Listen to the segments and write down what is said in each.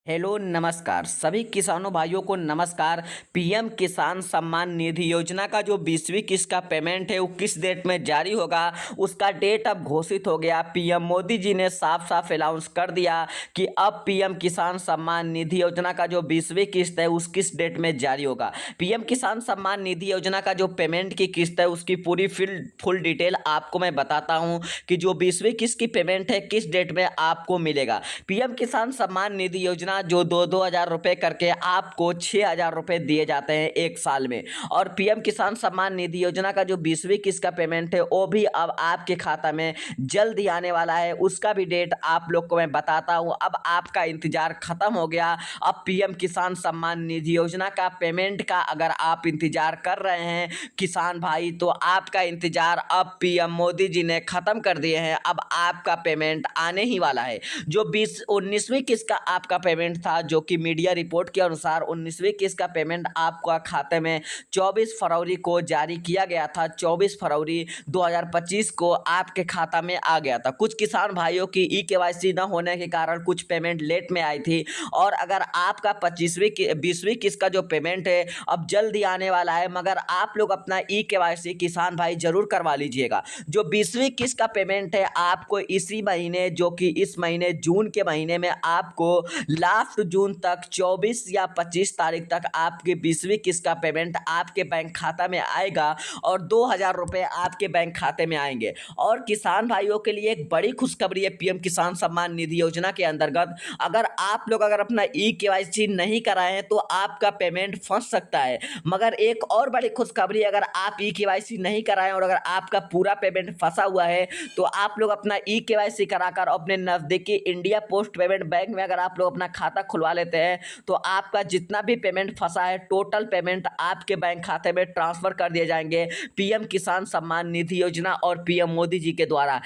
Hello नमस्कार सभी किसानों भाइयों को नमस्कार। पीएम किसान सम्मान निधि योजना का जो 20वीं किस्त का पेमेंट है वो किस डेट में जारी होगा, उसका डेट अब घोषित हो गया। पीएम मोदी जी ने साफ साफ अनाउंस कर दिया कि अब पीएम किसान सम्मान निधि योजना का जो 20वीं किस्त है उस किस डेट में जारी होगा। पीएम किसान सम्मान निधि योजना का जो पेमेंट की किस्त है उसकी पूरी फुल डिटेल आपको मैं बताता हूँ कि जो 20वीं किस्त की पेमेंट है किस डेट में आपको मिलेगा। पीएम किसान सम्मान निधि योजना जो दो हजार रुपए करके आपको 6,000 रुपए दिए जाते हैं एक साल में। और पीएम किसान सम्मान निधि योजना का जो 20वीं किस्त का पेमेंट है वो भी अब आपके खाता में जल्द ही आने वाला है। उसका भी डेट आप लोग को मैं बताता हूं। अब आपका इंतजार खत्म हो गया। अब पीएम किसान सम्मान निधि योजना का पेमेंट का अगर आप इंतजार कर रहे हैं किसान भाई, तो आपका इंतजार अब पीएम मोदी जी ने खत्म कर दिए हैं। अब आपका पेमेंट आने ही वाला है। जो 19वीं किस्त का आपका पेमेंट था, जो कि मीडिया रिपोर्ट के अनुसार 19वीं किस्त का पेमेंट आपका खाते में 24 फरवरी को जारी किया गया था। 24 फरवरी 2025 को आपके खाता में आ गया था। कुछ किसान भाइयों की ई-केवाईसी न होने के कारण कुछ पेमेंट लेट में आई थी। और अगर आपका 20वीं किस्त का जो पेमेंट है अब जल्द ही आने वाला है, मगर आप लोग अपना ई-केवाईसी किसान भाई जरूर करवा लीजिएगा। जो 20वीं किस्त का पेमेंट है आपको इसी महीने, जो कि इस महीने जून के महीने में आपको लास्ट जून तक 24 या 25 तारीख तक आपकी 20वीं किस्त का पेमेंट आपके बैंक खाता में आएगा और 2,000 रुपये आपके बैंक खाते में आएंगे। और किसान भाइयों के लिए एक बड़ी खुशखबरी है पीएम किसान सम्मान निधि योजना के अंतर्गत। अगर अपना ई-केवाईसी नहीं कराए हैं तो आपका पेमेंट फंस सकता है। मगर एक और बड़ी खुशखबरी, अगर आप ई-केवाईसी नहीं कराएं और अगर आपका पूरा पेमेंट फंसा हुआ है तो आप लोग अपना ई-केवाईसी कराकर अपने नज़दीकी इंडिया पोस्ट पेमेंट बैंक में अगर आप लोग अपना खाता खुलवा लेते हैं तो आपका जितना भी पेमेंट फंसा है टोटल पेमेंट आपके बैंक खाते में ट्रांसफर कर दिए जाएंगे पीएम किसान सम्मान निधि योजना और पीएम मोदी जी के द्वारा।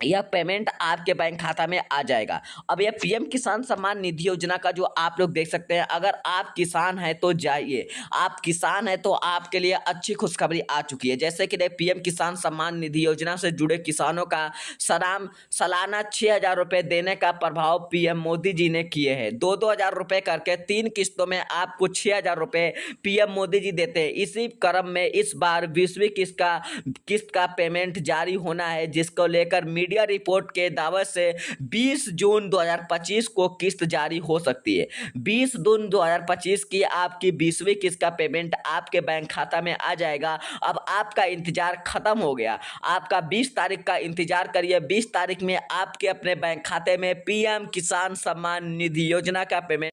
यह पेमेंट आपके बैंक खाता में आ जाएगा। अब यह पीएम किसान सम्मान निधि योजना का जो आप लोग देख सकते हैं, अगर आप किसान हैं तो जाइए, आप किसान हैं तो आपके लिए अच्छी खुशखबरी आ चुकी है। जैसे कि पीएम किसान सम्मान निधि योजना से जुड़े किसानों का सालाना 6,000 रुपये देने का प्रभाव पीएम मोदी जी ने किए हैं। 2,000 रुपये करके 3 किस्तों में आपको 6,000 रुपये पीएम मोदी जी देते हैं। इसी क्रम में इस बार 20वीं किस्त का पेमेंट जारी होना है, जिसको लेकर मीडिया रिपोर्ट के दावे से 20 जून 2025 को किस्त जारी हो सकती है। 20 जून 2025 की आपकी 20वीं किस्त का पेमेंट आपके बैंक खाता में आ जाएगा। अब आपका इंतजार खत्म हो गया। आपका 20 तारीख का इंतजार करिए। 20 तारीख में आपके अपने बैंक खाते में पीएम किसान सम्मान निधि योजना का पेमेंट